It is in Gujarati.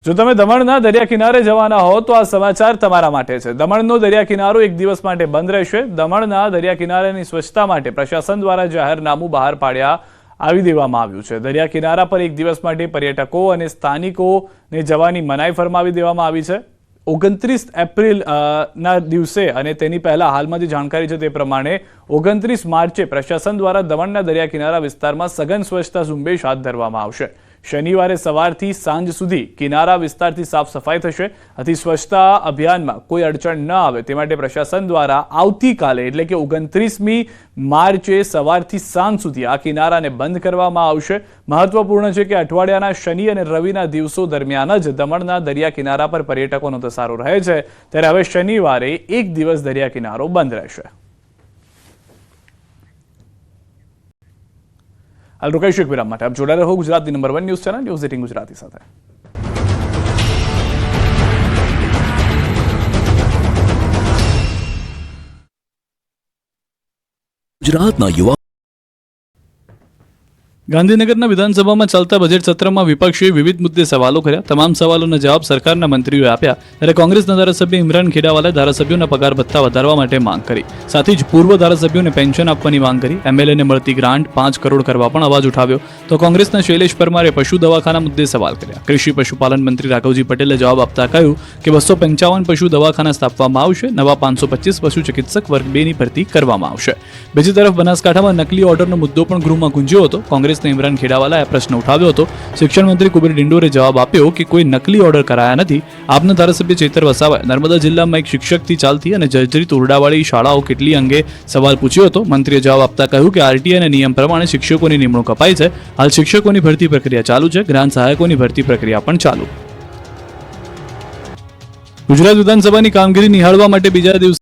જો તમે દમણના દરિયા કિનારે જવાના હો તો આ સમાચાર તમારા માટે છે। દમણનો દરિયા કિનારો એક દિવસ માટે બંધ રહેશે। દમણના દરિયા કિનારાની સ્વચ્છતા માટે પ્રશાસન દ્વારા જાહેરનામું બહાર પાડ્યા આવી દેવામાં આવ્યું છે। દરિયા કિનારા પર એક દિવસ માટે પર્યટકો અને સ્થાનિકોને જવાની મનાઈ ફરમાવી દેવામાં આવી છે। 29 એપ્રિલ ના દિવસે અને તેની પહેલા હાલમાં જે જાણકારી છે તે પ્રમાણે 29 માર્ચે પ્રશાસન દ્વારા દમણના દરિયા કિનારા વિસ્તારમાં સઘન સ્વચ્છતા ઝુંબેશ હાથ ધરવામાં આવશે। શનિવારે સવારથી સાંજ સુધી કિનારા વિસ્તારથી સાફ સફાઈ થશે। આથી સ્વચ્છતા અભિયાનમાં કોઈ અડચણ ન આવે તે માટે પ્રશાસન દ્વારા આવતીકાલે એટલે કે 29મી માર્ચે સવારથી સાંજ સુધી આ કિનારાને બંધ કરવામાં આવશે। મહત્વપૂર્ણ છે કે અઠવાડિયાના શનિ અને રવિના દિવસો દરમિયાન જ દમણના દરિયા કિનારા પર પર્યટકોનો ધસારો રહે છે, ત્યારે હવે શનિવારે એક દિવસ દરિયા કિનારો બંધ રહેશે। હાલ રોકાઈશું એક વિરામ માટે। આપ જોડાયેલા રહો ગુજરાતની number 1 news channel news 18 Gujarati સાથે। ગુજરાતના યુવા ગાંધીનગરના વિધાનસભામાં ચાલતા બજેટ સત્રમાં વિપક્ષે વિવિધ મુદ્દે સવાલો કર્યા। તમામ સવાલોના જવાબ સરકારના મંત્રીઓએ આપ્યા, ત્યારે કોંગ્રેસના ધારાસભ્ય ઇમરાન ખેડાવાલાએ ધારાસભ્યોના પગાર ભથ્થા વધારવા માટે માંગ કરી। સાથે જ પૂર્વ ધારાસભ્યોને પેન્શન આપવાની માંગ કરી। એમએલએને મળતી ગ્રાન્ટ 5 કરોડ કરવા પણ અવાજ ઉઠાવ્યો। તો કોંગ્રેસના શૈલેષ પરમારે પશુ દવાખાના મુદ્દે સવાલ કર્યા। કૃષિ પશુપાલન મંત્રી રાઘવજી પટેલે જવાબ આપતા કહ્યું કે 255 પશુ દવાખાના સ્થાપવામાં આવશે। નવા 525 પશુ ચિકિત્સક વર્ગ 2ની ભરતી કરવામાં આવશે। બીજી તરફ બનાસકાંઠામાં નકલી ઓર્ડરનો મુદ્દો પણ ગૃહમાં ગુંજ્યો હતો। કોંગ્રેસ ઇમરાન ખેડાવાલાએ પ્રશ્ન ઉઠાવ્યો હતો। શિક્ષણ મંત્રી કુબેર ડિંડોરે જવાબ આપ્યો કે કોઈ નકલી ઓર્ડર કરાયા નથી। આપના ધારાસભ્ય ચેતર વસાવાએ નર્મદા જિલ્લામાં એક શિક્ષકથી ચાલતી અને જર્જરિત ઓરડાવાળી શાળાઓ કેટલી અંગે સવાલ પૂછ્યો હતો। મંત્રીએ જવાબ આપતા કહ્યું કે આરટીઆઈના નિયમ પ્રમાણે શિક્ષકોની નિમણૂક અપાઈ છે। હાલ શિક્ષકોની ભરતી પ્રક્રિયા ચાલુ છે। ગ્રાન્ટ સહાયકોની ભરતી પ્રક્રિયા પણ ચાલુ। ગુજરાત વિધાનસભાની કામગીરી નિહાળવા માટે બીજા દિવસે